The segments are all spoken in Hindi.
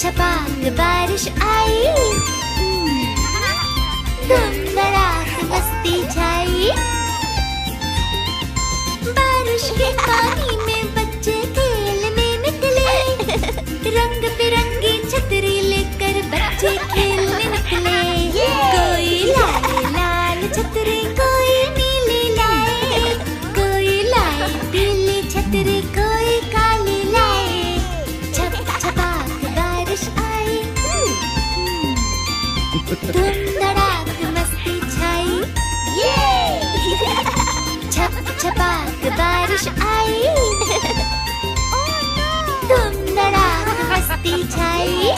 छपाक बारिश आई, धूम धड़ाक मस्ती छाई। बारिश के पानी में बच्चे खेलने निकले, रंग बिरंगी छतरी लेकर बच्चे खेलने निकले। कोई लाल लाल छतरी, कोई नीली लाए, कोई लाए पीली छतरी, कोई काली लाए। छप छपाक बारिश आई, धूम धड़ाक मस्ती छाई। छप छपाक बारिश आई, धूम धड़ाक मस्ती छाई।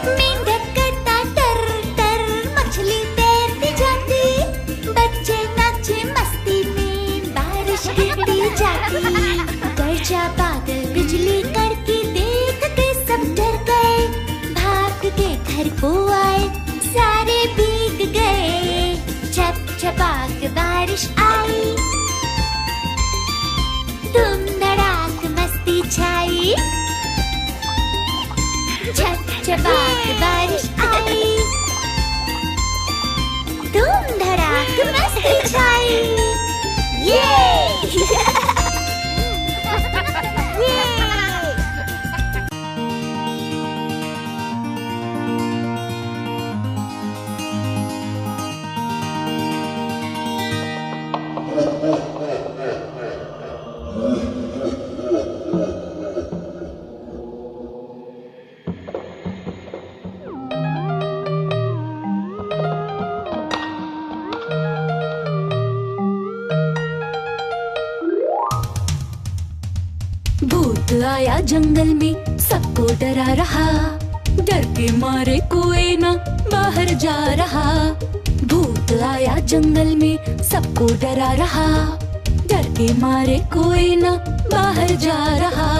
मेंढक करता टर टर, मछली तैरती जाती, बच्चे नाचे मस्ती में, बारिश गिरती जाती। गर्जा बादल बिजली कड़की देख के सब डर गए, भाग के घर को आए, सारे भीग गए। छप छपाक बारिश आई, धूम धड़ाक मस्ती छाई। छप छपाक बारिश आई, धूम धड़ाक मस्ती छाई। भूत आया जंगल में, सबको डरा रहा, डर के मारे कोई ना बाहर जा रहा। भूत आया जंगल में, सबको डरा रहा, डर के मारे कोई ना बाहर जा रहा।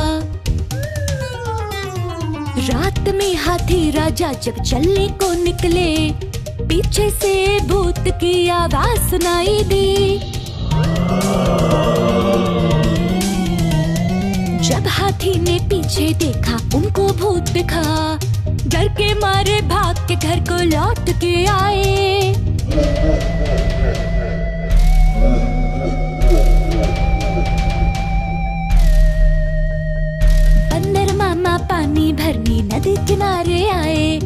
रात में हाथी राजा जब चलने को निकले, पीछे से भूत की आवाज सुनाई दी। जब हाथी ने पीछे देखा, उनको भूत दिखा, डर के मारे भाग के घर को लौट के आए। बंदर मामा पानी भरने नदी किनारे आए,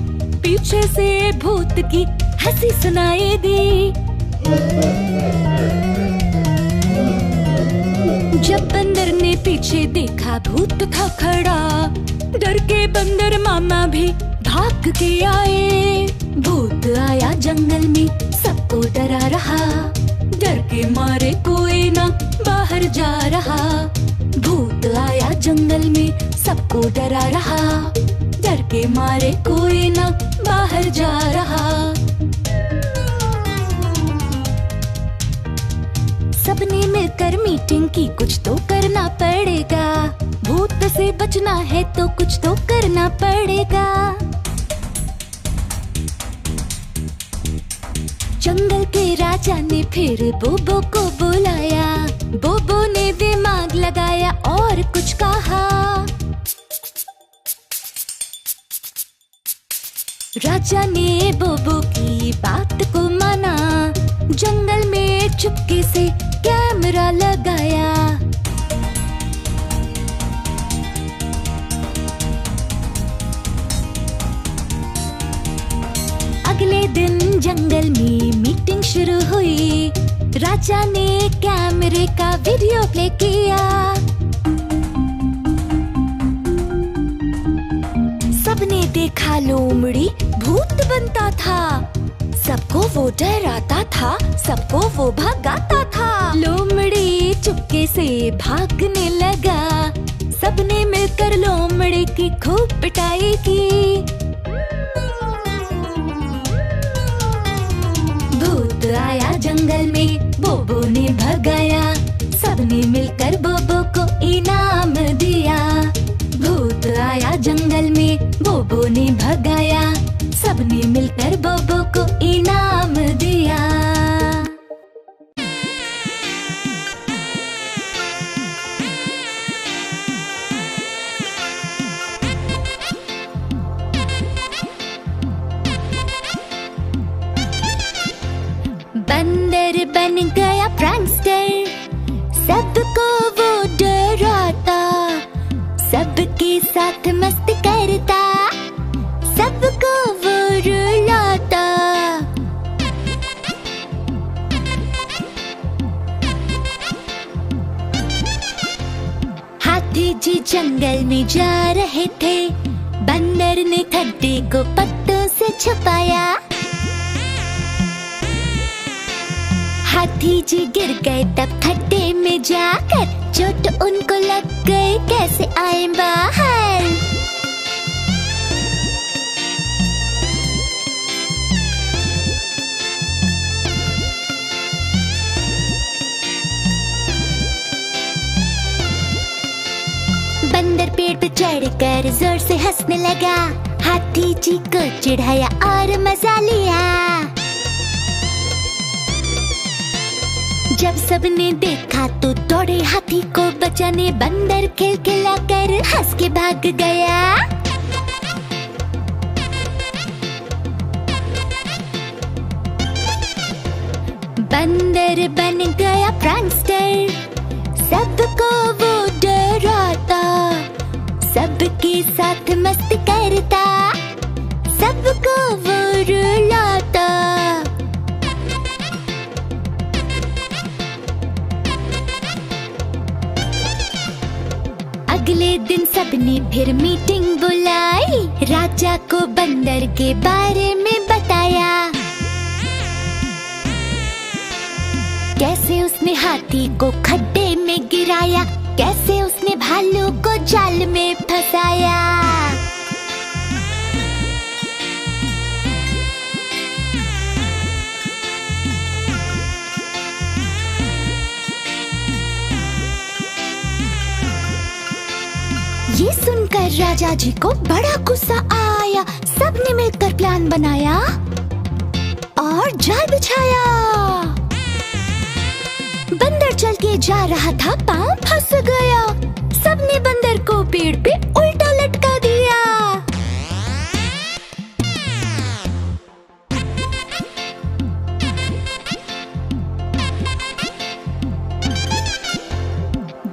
पीछे से भूत की हंसी सुनाई दी। जब बंदर ने पीछे देखा, भूत था खड़ा, डर के बंदर मामा भी भाग के आए। भूत आया जंगल में, सबको डरा रहा, डर के मारे कोई ना बाहर जा रहा। भूत आया जंगल में, सबको डरा रहा, डर के मारे कोई ना बाहर जा रहा। सबने मिलकर मीटिंग की, कुछ तो करना पड़ेगा, भूत से बचना है तो कुछ तो करना पड़ेगा। जंगल के राजा ने फिर बोबो को बुलाया, बोबो ने दिमाग लगाया और कुछ कहा। राजा ने बोबो की बात को माना, जंगल में चुपके से कैमरा लगाया। अगले दिन जंगल में मीटिंग शुरू हुई, राजा ने कैमरे का वीडियो प्ले किया। सबने देखा लोमड़ी भूत बनता था, सबको वो डराता था, सबको वो भगाता था। लोमड़ी चुपके से भागने लगा, सबने मिलकर लोमड़ी की खूब पिटाई की। भूत आया जंगल में, बोबो ने भगाया, सबने मिलकर बोबो को इनाम दिया। भूत आया जंगल में, बोबो ने भगाया, सबने मिलकर बोबो को इनाम बन गया प्रैंकस्टर, सबको वो डराता, सबके साथ मस्ती करता, सबको वो रुलाता। हाथी जी जंगल में जा रहे थे, बंदर ने खड्डे को पत्तों से छुपाया। हाथी जी गिर गए तब खड्डे में जाकर, चोट उनको लग गई, कैसे आए बाहर। बंदर पेड़ पे चढ़कर जोर से हंसने लगा, हाथी जी को चिढ़ाया और मजा लिया। जब सबने देखा तो दौड़े हाथी को बचाने, बंदर खिलखिलाकर हंस के भाग गया। बंदर बन गया प्रैंकस्टर, सबको वो डराता, सबके साथ मस्ती करता, सबको वो रुलाता। अगले दिन सबने फिर मीटिंग बुलाई, राजा को बंदर के बारे में बताया। कैसे उसने हाथी को खड्डे में गिराया, कैसे उसने भालू को जाल में फंसाया। ये सुनकर राजा जी को बड़ा गुस्सा आया, सबने मिलकर प्लान बनाया और जाल बिछाया। बंदर चल के जा रहा था, पांव फंस गया, सबने बंदर को पेड़ पे उल्टा लटका दिया।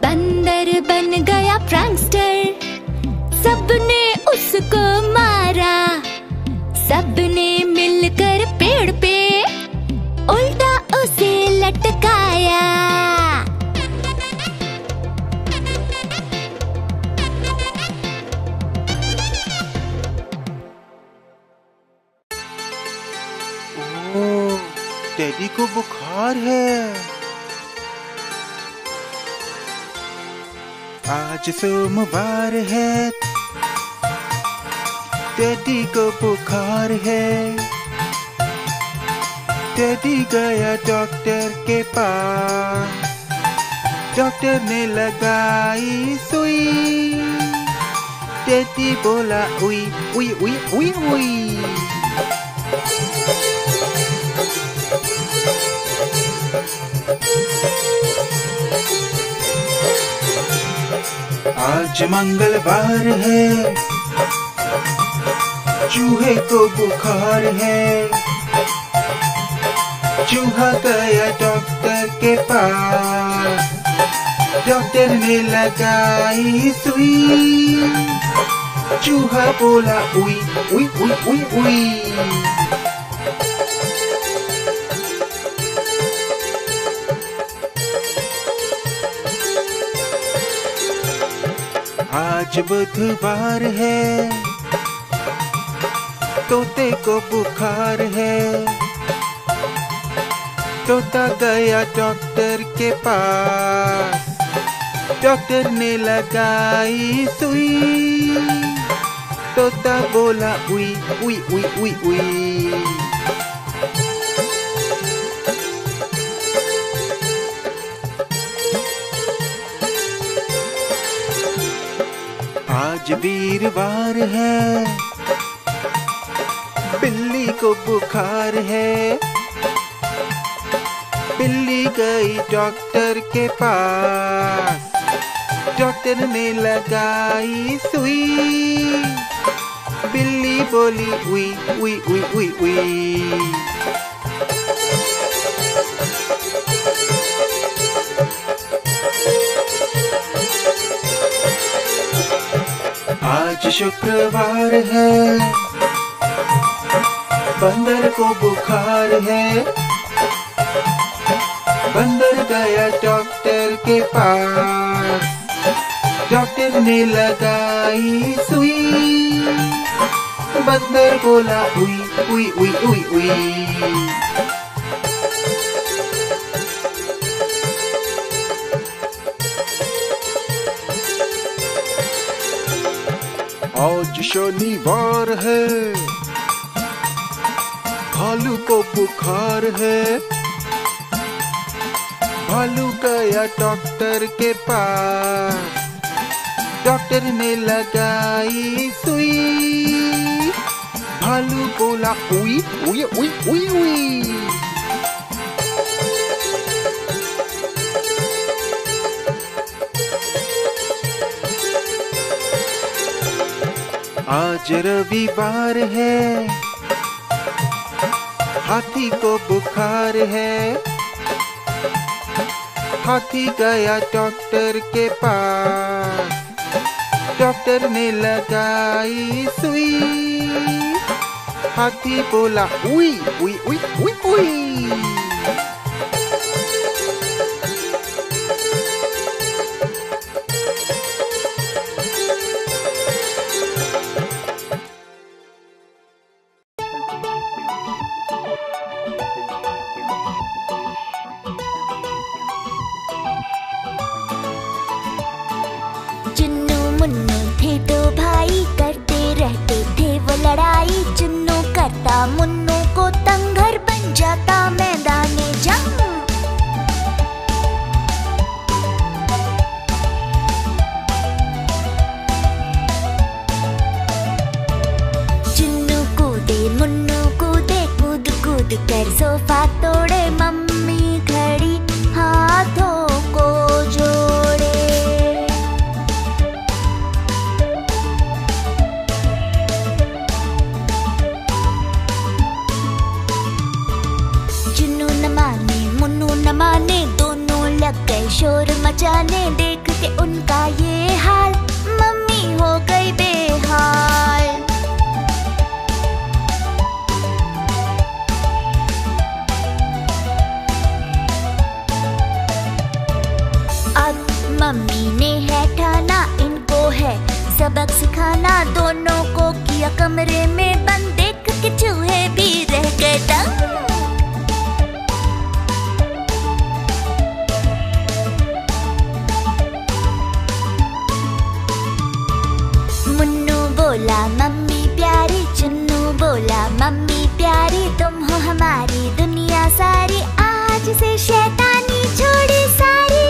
बंदर बन गया प्रैंकस्टर, सबने उसको मारा, सबने मिलकर पेड़ पे उल्टा उसे लटकाया। ओह, टेडी को बुखार है। आज सोमवार है, टेडी को बुखार है। टेडी गया डॉक्टर के पास, डॉक्टर ने लगाई सुई। टेडी बोला उई उई उई उई उई। आज मंगलवार है, चूहे को बुखार है। चूहा गया डॉक्टर के पास, डॉक्टर ने लगाई सुई। चूहा बोला उई उई उई उई उई। आज बुधवार है, तोते को बुखार है। तोता गया डॉक्टर के पास, डॉक्टर ने लगाई सुई। तोता बोला उई उई उई उई उई। आज वीरवार है, बिल्ली को बुखार है। बिल्ली गई डॉक्टर के पास, डॉक्टर ने लगाई सुई। बिल्ली बोली उई उई उई उई उई। आज शुक्रवार है, बंदर को बुखार है। बंदर गया डॉक्टर के पास, डॉक्टर ने लगाई सुई। बंदर बोला उई उई उई उई उई। आज शनिवार है, भालू को बुखार है। भालू गया डॉक्टर के पास, डॉक्टर ने लगाई सुई। भालू बोला उई उई उई उई उई। आज रविवार है, हाथी को बुखार है। हाथी गया डॉक्टर के पास, डॉक्टर ने लगाई सुई। हाथी बोला उई उई उई उई उई। चुन्नू मुन्नू थे दो भाई, करते रहते थे वो लड़ाई। चुन्नू करता मुन्नू को तंग, घर बन जाता मैदाने जंग। चुन्नू कूदे मुन्नू कूदे, कूद कूद कर सोफा तोड़े। मम्मी खड़ी हाथों को जोड़े। चुन्नू न माने मुन्नू न माने, दोनों लग गए शोर मचाने। देख के उनका ये हाल, मम्मी हो गई बेहाल। अब मम्मी ने है ठाना, इनको है सबक सिखाना। दोनों को किया कमरे में बंद, देख के चूहे भी रह गए दंग। मुन्नू बोला मम्मी प्यारी, चुन्नू बोला मम्मी प्यारी। तुम हो हमारी दुनिया सारी, आज से शैतानी छोड़ी सारी।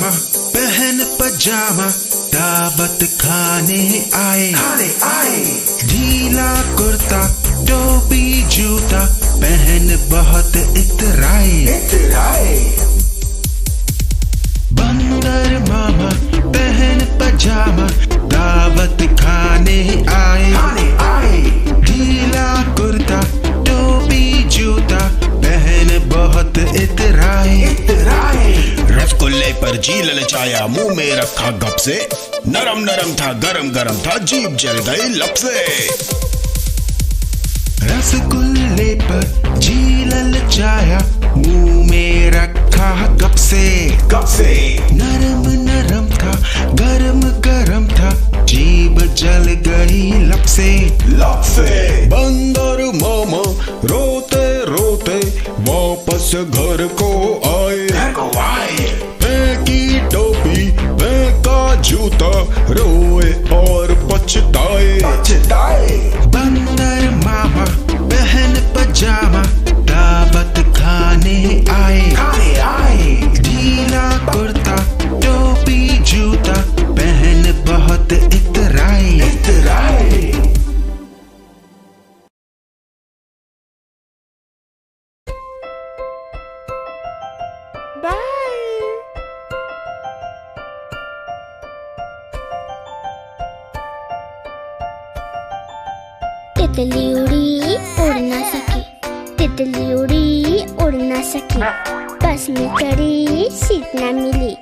मामा पहन पजामा दावत खाने आए ढीला कुर्ता टोपी जूता पहन बहुत इतराए बंदर मामा पहन पजामा दावत खाने आए ढीला कुर्ता टोपी जूता पहन बहुत इतराए रसगुल्ले पर जी ललचाया मुंह में रखा गप से नरम नरम था गरम गरम था जीभ जल गई लब से रसगुल्ले पर जी ललचाया मुंह में रखा गप से नरम नरम था गरम गरम था जीभ जल गई लब से बंदर मामा रोते रोते वापस घर को आए फेंकी टोपी फेंका जूता रोए और पछताए बंदर मामा पहन पजामा दावत खाने आए ढीला कुर्ता टोपी जूता पहन बहुत इतराए तितली उड़ी उड़ ना सकी तितली उड़ी उड़ ना सकी बस में चढ़ी सीट ना मिली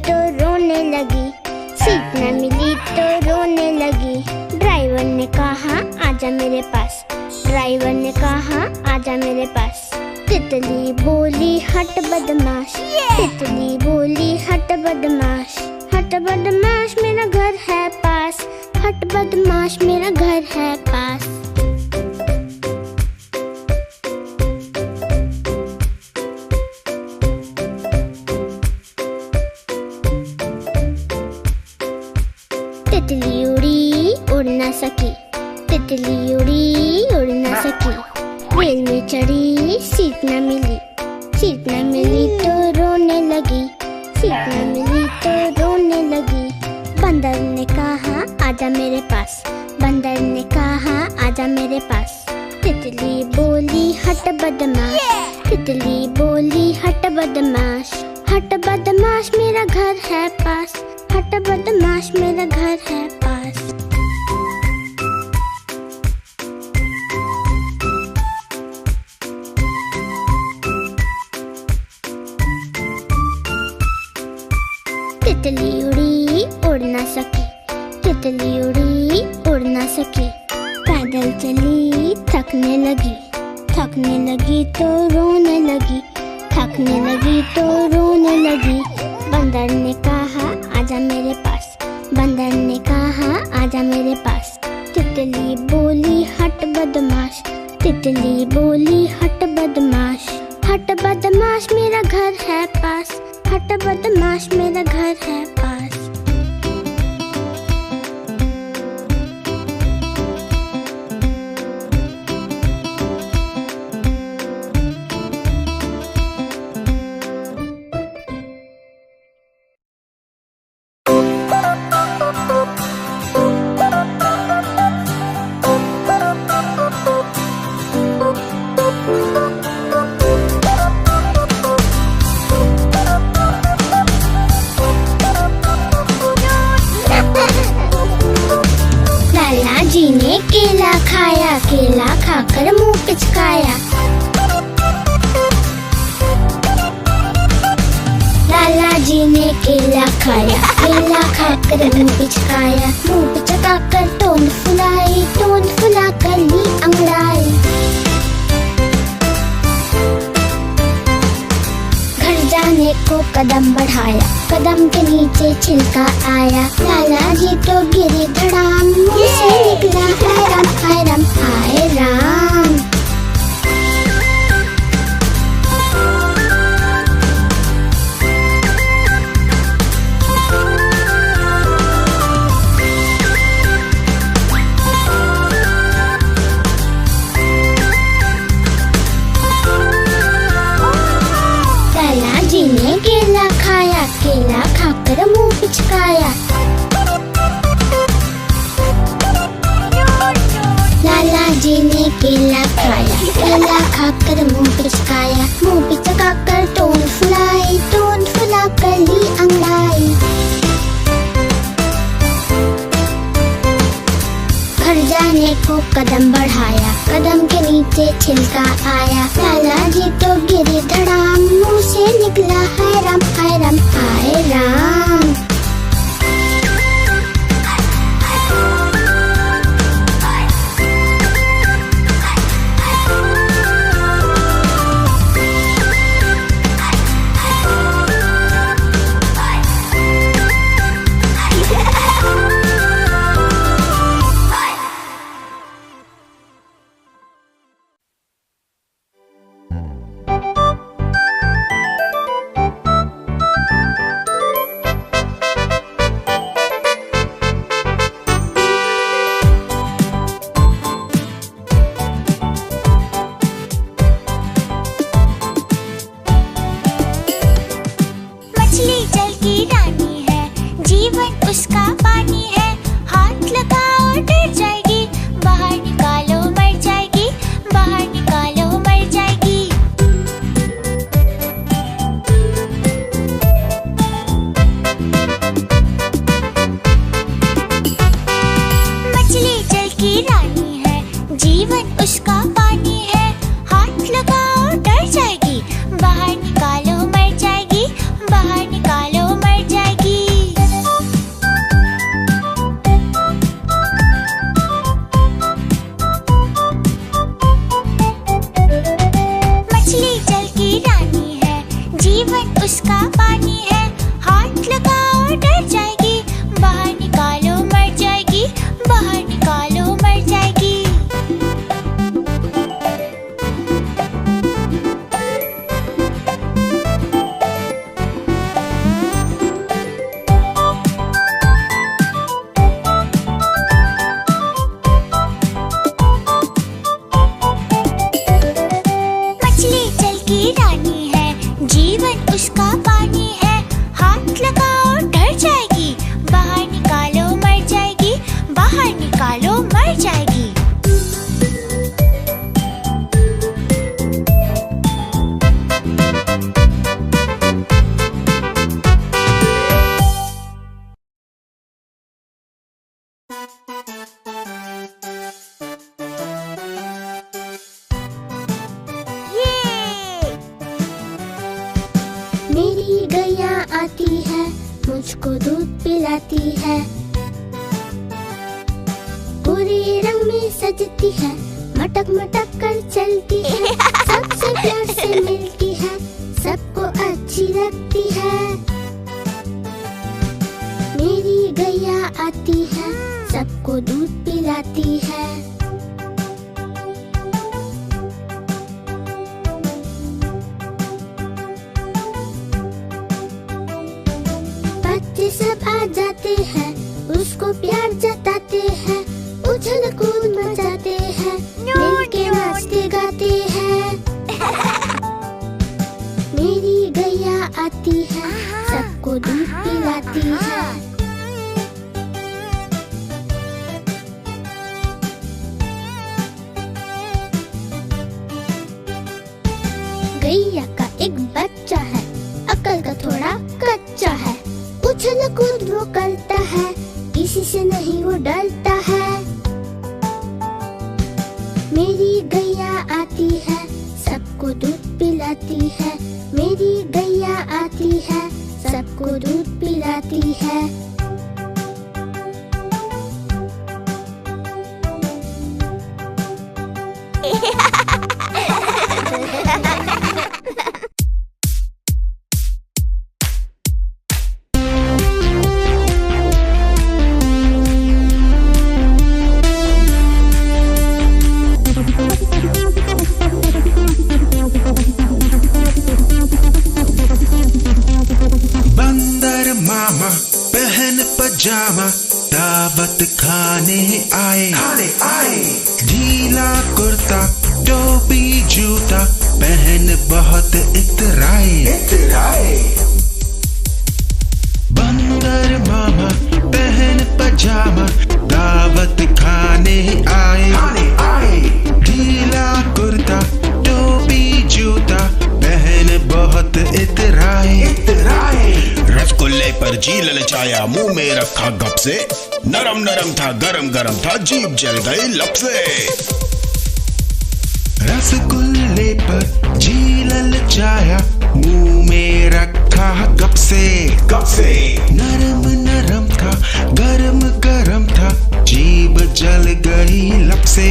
तो रोने लगी ड्राइवर ने कहा आजा मेरे पास तितली बोली हट बदमाश हट बदमाश मेरा घर है पास हट बदमाश मेरा घर है पास तितली उड़ी उड़ ना सकी रेल में चढ़ी सीट न मिली तो रोने लगी बंदर ने कहा आजा मेरे पास तितली बोली हट बदमाश मेरा घर है पास हट बदमाश मेरा घर है पास तितली उड़ी उड़ ना सकी पैदल चली थकने लगी तो रोने लगी बंदर ने कहा आजा मेरे पास तितली बोली हट बदमाश मेरा घर है पास हट बदमाश मेरा घर है पास जी ने केला खाकर मुंह पिचकाया लाला जी ने केला खाकर मुंह पिचकाकर तोंद फुलाकर ली अंगड़ाई घर जाने को कदम बढ़ाया कदम के नीचे छिलका आया लाला जी तो गिरे धड़ाम मुंह से निकला हाय राम हाय राम लाला जी ने केला खाया देखो कदम बढ़ाया, कदम के नीचे छिलका आया। लाला जी तो गिरे धड़ाम, मुंह से निकला हाय राम हाय राम हाय राम। मेरी गैया आती है, मुझको दूध पिलाती है। पूरे रंग में सजती है, मटक मटक कर चलती है। सबसे प्यार से मिलती है, सबको अच्छी लगती है। मेरी गैया आती है, सबको दूध पिलाती है। बच्चे सब आ जाते हैं, उसको प्यार जताते हैं, उछल कूद मचाते हैं, मिलके नाचते गाते हैं। मेरी गैया आती है, सबको दूध पिलाती है। गैया का एक बच्चा है, अकल का थोड़ा कच्चा है। उछल कूद वो करता है, किसी से नहीं वो डरता है। मेरी गैया आती है, सबको दूध पिलाती है। मेरी गैया आती है, सबको दूध पिलाती है। पजामा दावत खाने आए। ढीला कुर्ता टोपी जूता पहन बहुत इतराए। बंदर मामा पहन पजामा दावत खाने आए। ढीला कुर्ता टोपी जूता पहन बहुत इतराए। रसगुल्ले रसगुल्ले पर जी ललचाया, मुंह में रखा गप से। नरम नरम था गरम गरम था, जीभ जल गई लब से। रसगुल्ले पर जी ललचाया, मुंह में रखा कब से। नरम नरम था गरम गरम था, जीभ जल गई लब से।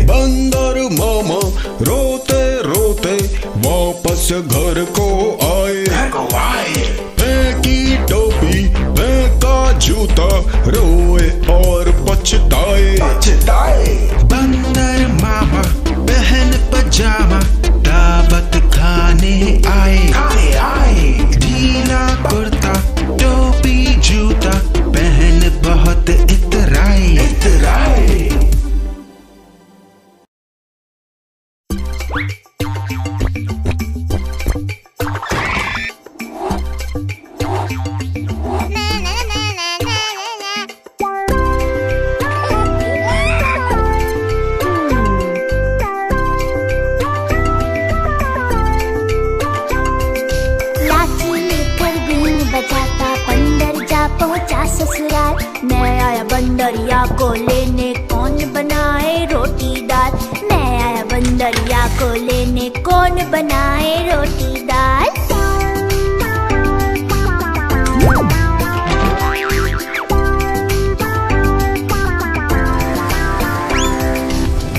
बंदर मामा रोते रोते वापस घर को आए। फेंकी टोपी फेंका जूता, रोए और पछताए। बंदर मामा पहन पजामा, दावत खाने आए। ढीला कुर्ता टोपी जूता, पहन बहुत इतराए। पहुंचा ससुराल, मैं आया बंदरिया को लेने, कौन बनाए रोटी दाल। मैं आया बंदरिया को लेने, कौन बनाए रोटी दाल।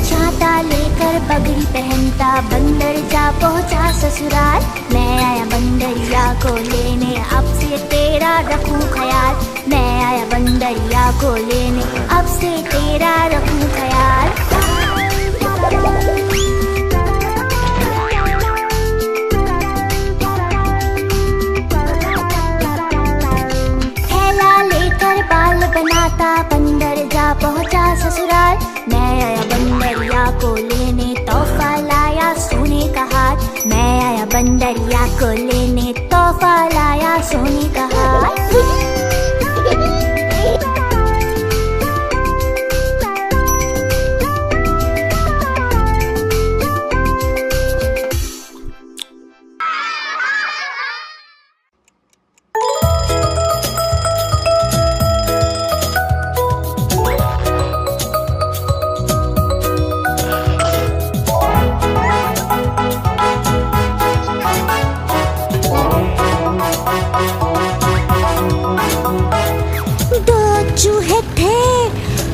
छाता लेकर पगड़ी पहनता, बंदर जा पहुंचा ससुराल। मैं आया बंदरिया को लेने, अब से तेरा रखूं ख्याल। मैं आया बंदरिया को लेने, अब से तेरा रखूं ख्याल। थैला लेकर बाल बनाता, बंदर जा पहुंचा ससुराल। मैं आया बंदरिया को लेने, तोहफा लाया सोने का हार। मैं आया बंदरिया को लेने, तोहफा लाया सोने का हार।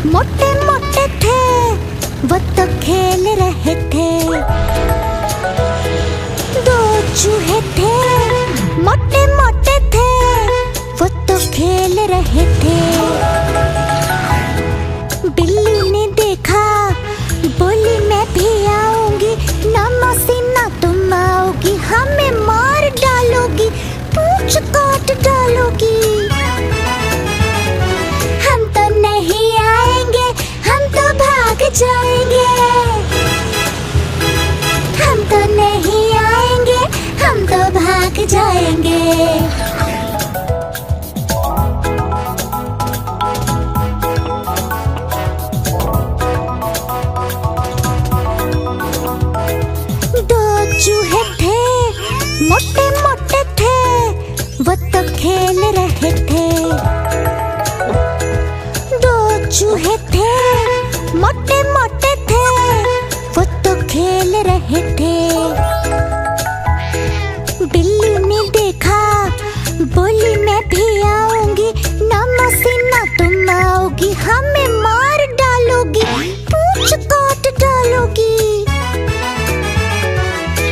मोटे मोटे थे वो तो खेल रहे थे। दो चूहे थे मोटे मोटे थे, वो तो खेल रहे थे। बिल्ली ने देखा, बोली मैं भी आऊंगी, ना मौसी ना तुम आओगी। हमें मार डालोगी, पूंछ काट डालोगी। जाएंगे हम तो नहीं आएंगे, हम तो भाग जाएंगे। दो चूहे थे मोटे मोटे थे, वो तो खेल रहे थे। दो चूहे थे मोटे मोटे थे, वो तो खेल रहे थे। बिल्ली ने देखा, बोली मैं भी आऊंगी, ना मौसी ना तुम आओगी। हमें मार डालोगी, पूंछ काट डालोगी।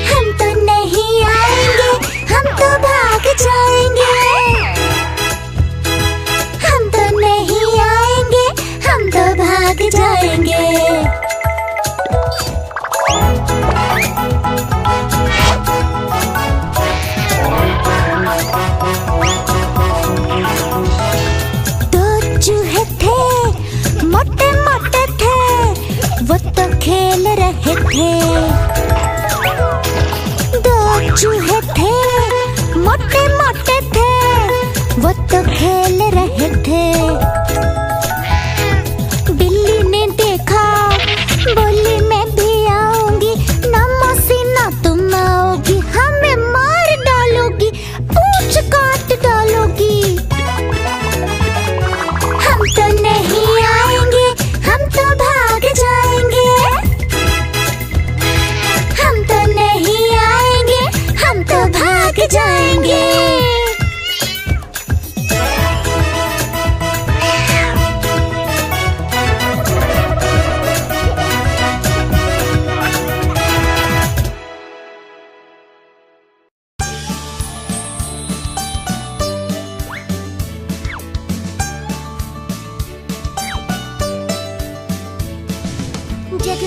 हम तो नहीं आएंगे, हम तो भाग जाएंगे। हम तो नहीं आएंगे, हम तो भाग जाएंगे। दो चूहे थे मोटे मोटे थे, वो तो खेल रहे थे। दो चूहे थे मोटे मोटे थे, वो तो खेल रहे थे। बिल्ली ने देखा, बोली मैं भी आऊंगी, ना मौसी ना तुम आओगी। हमें मार डालोगी, पूंछ काट डालोगी।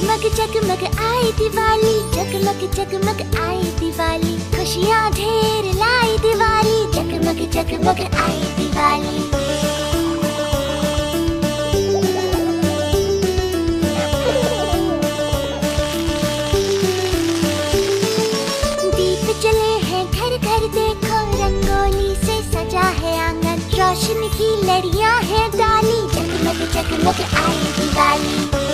जगमग जगमग आई दिवाली, जगमग जगमग आई दिवाली, खुशियाँ ढेर लाई दिवाली, जगमग जगमग आई दिवाली। दीप जले हैं घर घर देखो, रंगोली से सजा है आंगन, रोशनी की लड़ियाँ हैं डाली, जगमग जगमग आई दिवाली।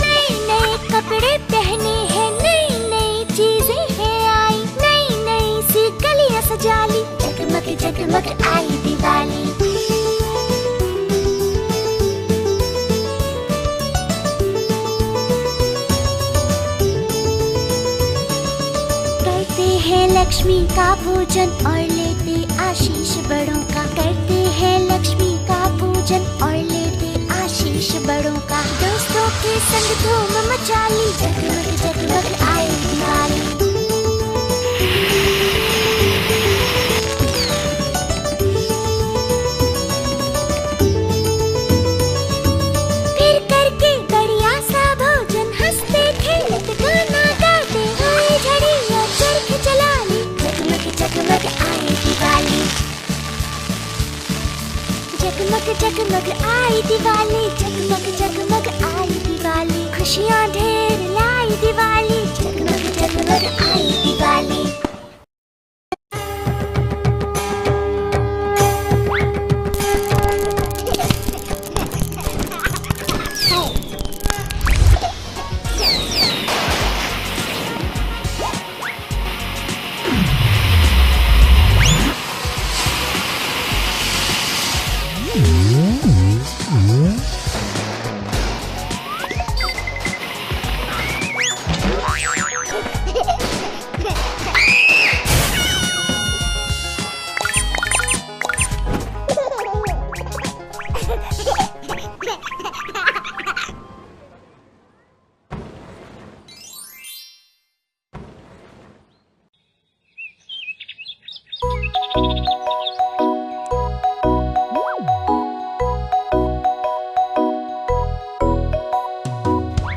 नए नए कपड़े पहने हैं, नई नई चीजें हैं आई, नई नई सी गलियां सजाली, जगमग जगमग आई दिवाली। लक्ष्मी का पूजन और लेते आशीष बड़ों का, करते हैं लक्ष्मी का पूजन और लेते आशीष बड़ों का, दोस्तों के संग धूम मचाली, जगमग जगमग आई दिवाली। फिर करके बढ़िया सा भोजन, हंसते खेलते गाना गाते हुए झड़ी और चरख जलाली, जगमग आई दिवाली। जगमग जगमग आई दिवाली, जगमग जगमग आई दिवाली, खुशियाँ ढेर लाई दिवाली, जगमग जगमग आई दिवाली।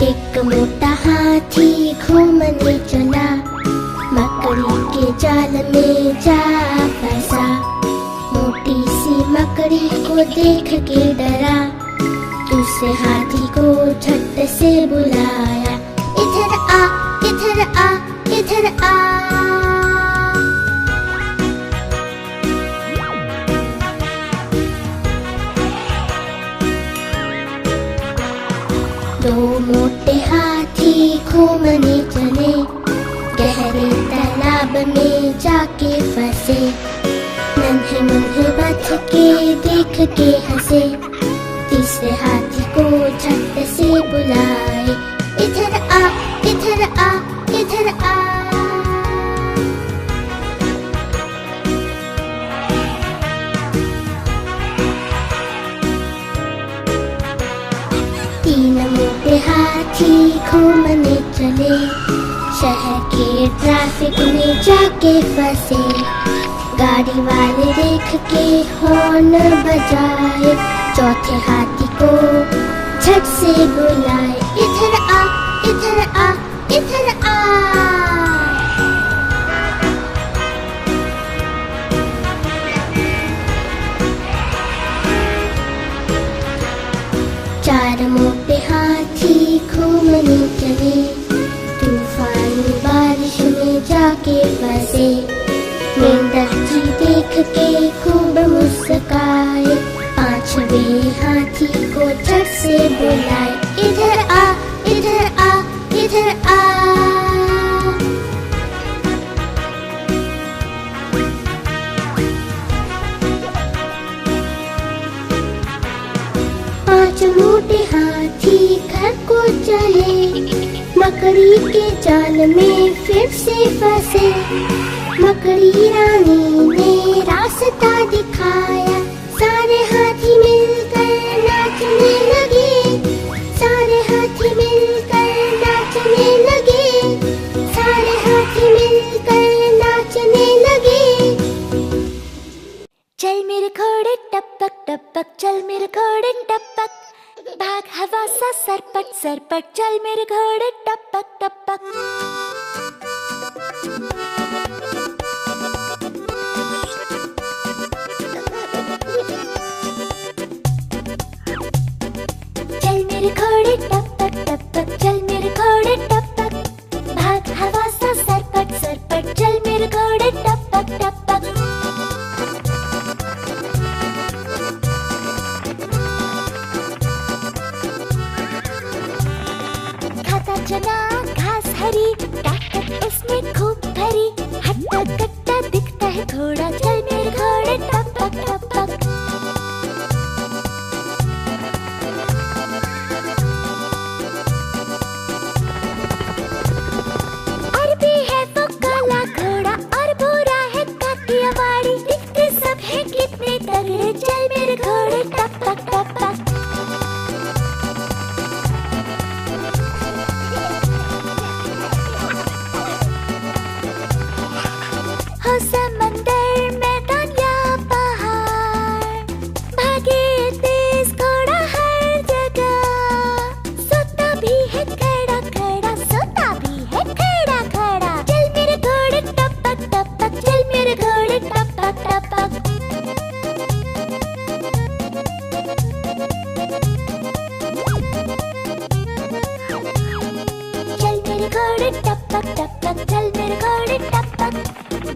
एक मोटा हाथी घूमने चला, मकड़ी के जाल में जा फंसा, मोटी सी मकड़ी को देख के डरा, दूसरे हाथी को झट से बुलाया, इधर आ इधर आ इधर आ। दो मोटे हाथी घूमने चले, गहरे तालाब में जाके फंसे, नन्हे मुन्हे बच के देख के हंसे, तीसरे हाथी को झट से बुलाए, इधर आ इधर आ इधर आ। तीन मोटे हाथी घूमने चले, शहर के ट्रैफिक में जाके फंसे, गाड़ी वाले देख के हॉर्न बजाए, चौथे हाथी को झट से बुलाए, इधर आ इधर आ इधर आ। चार मोटे हाथी घूमने चले, तूफानी बारिश में जाके फंसे, मेंढक जी देख के खूब मुस्काए, पांचवें हाथी को झट से बुलाए, इधर आ इधर आ इधर आ। पांच मोटे हाथी घर को चले, मकड़ी के जाल में फिर से फंसे, मकड़ी रानी ने रास्ता दिखाया, सारे हाथी मिलकर नाचने लगे, सारे हाथी मिलकर नाचने लगे, सारे हाथी मिलकर नाचने लगे। सरपट चल मेरे घोड़े टपक टपक। चल मेरे घोड़े टपक टपक, चल मेरे घोड़े टपक, भाग हवा सा सरपट सरपट, चल मेरे घोड़े टपक टपक। खाता चना घास हरी, ताकत उसमें खूब भरी, हट्टा कट्टा दिखता है घोड़ा, चल मेरे घोड़े टपक टपक। अरबी है वो काला घोड़ा और भूरा है काठियावाड़ी, दिखते सब है कितने तगड़े, चल मेरे घोड़े टपक टपक। हो समंदर मैदान या पहाड़, भागे तेज घोड़ा हर जगह, सोता भी है खड़ा खड़ा, सोता भी है खड़ा खड़ा, चल मेरे घोड़े टपक टपक, चल मेरे घोड़े टपक टपक। चल मेरे घोड़े टपक टपक, चल मेरे घोड़े टपक,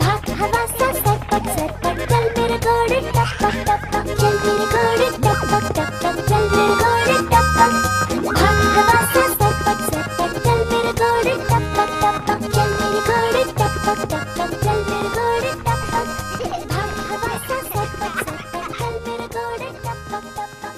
भाग हवा सा सरपट सरपट, चल मेरे घोड़े टपक टपक, चल मेरे घोड़े टपक टपक, चल मेरे घोड़े टपक, भाग हवा सा सरपट सरपट, चल मेरे घोड़े टपक टपक, चल मेरे घोड़े टपक टपक, चल मेरे घोड़े टपक, भाग हवा सा सरपट सरपट, चल मेरे घोड़े टपक टपक।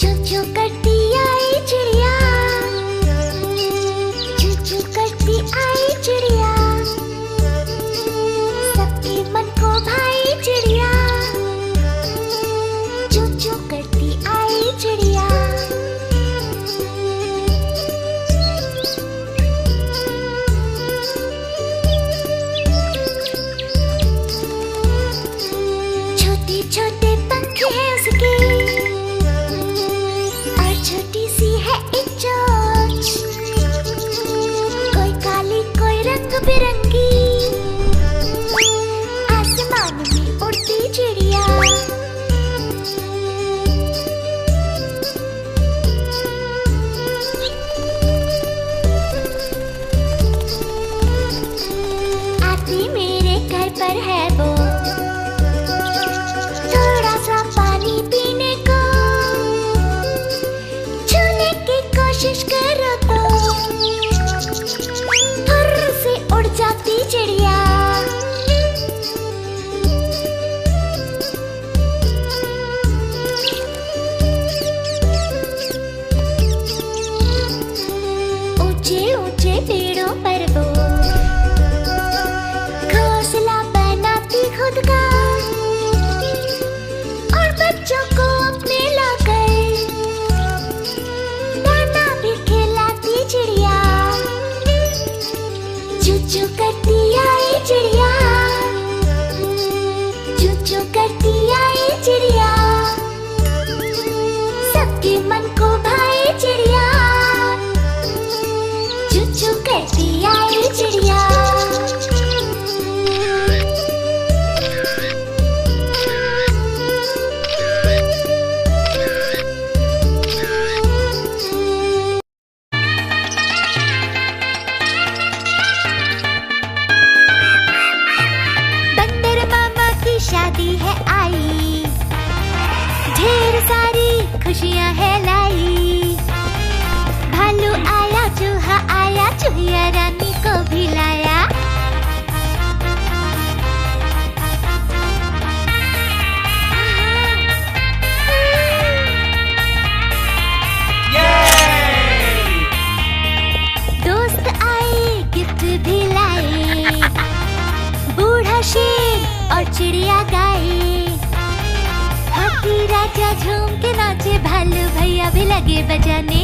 चू चू करती आई चिड़िया, चू चू करती आई चिड़िया, सबके मन को भाई चिड़िया, चू चू करती आई चिड़िया। छोटे छोटे पंख हैं उसके, और छोटी सी है एक चोंच, कोई काली कोई रंग बिरंगी, आसमान में उड़ती चिड़िया। आती मेरे घर पर है वो, थोड़ा सा पानी पीने को, छूने की कोशिश करो तो फुर्र से उड़ जाती चिड़िया। ऊंचे ऊंचे पेड़ों पर वो घोंसला बनाती खुद का, और बच्चों को अपने लाकर दाना भी खिलाती चिड़िया। चू चू करती आई चिड़िया, चू चू करती आई चिड़िया, सबके मन को भाई चिड़िया, चू चू करती आई चिड़िया। बंदर मामा की शादी है आई, ढेर सारी खुशियां है लाई, भालू आया चूहा आया, चूहिया रानी को भी लाया। दोस्त आए गिफ्ट भी लाए, बूढ़ा शेर और चिड़िया गाए। हाथी राजा झूम के नाचे, भालू भैया भी लगे बजाने।